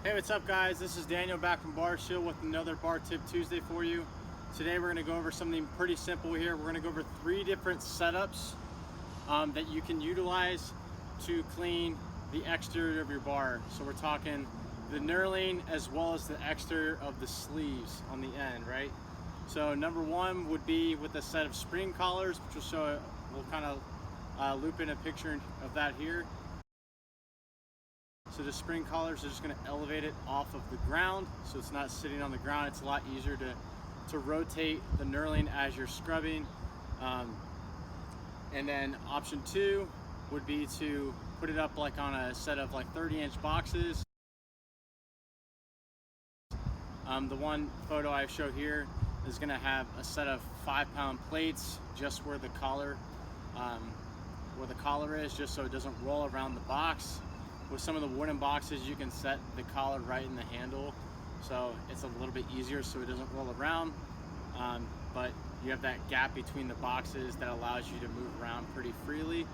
Hey, what's up guys? This is Daniel back from Bar Shield with another Bar Tip Tuesday for you. Today we're going to go over something pretty simple here. We're going to go over 3 different setups that you can utilize to clean the exterior of your bar. So we're talking the knurling as well as the exterior of the sleeves on the end, right? So number 1 would be with a set of spring collars, which will show, we'll kind of loop in a picture of that here. So the spring collars are just going to elevate it off of the ground, so it's not sitting on the ground. It's a lot easier to rotate the knurling as you're scrubbing. And then option 2 would be to put it up like on a set of like 30-inch boxes. The one photo I show here is going to have a set of 5-pound plates just where the collar is, just so it doesn't roll around the box. With some of the wooden boxes, you can set the collar right in the handle, so it's a little bit easier so it doesn't roll around. But you have that gap between the boxes that allows you to move around pretty freely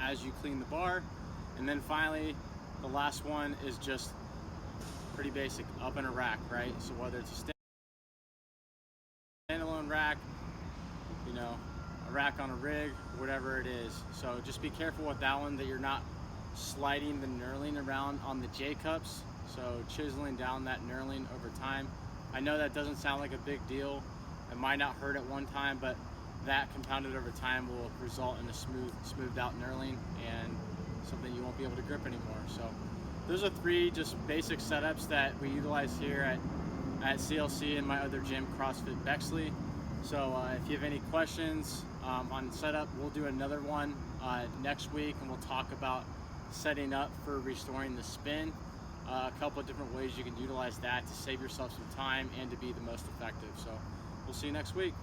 as you clean the bar. And then finally, the last one is just pretty basic, up in a rack, right? So whether it's a standalone rack, you know, a rack on a rig, whatever it is. So just be careful with that one that you're not sliding the knurling around on the J-cups, so chiseling down that knurling over time. I know that doesn't sound like a big deal. It might not hurt at one time, but that compounded over time will result in a smoothed out knurling and something you won't be able to grip anymore. So those are 3 just basic setups that we utilize here at CLC and my other gym, CrossFit Bexley. So if you have any questions on setup, we'll do another one next week, and we'll talk about setting up for restoring the spin, a couple of different ways you can utilize that to save yourself some time and to be the most effective. So we'll see you next week.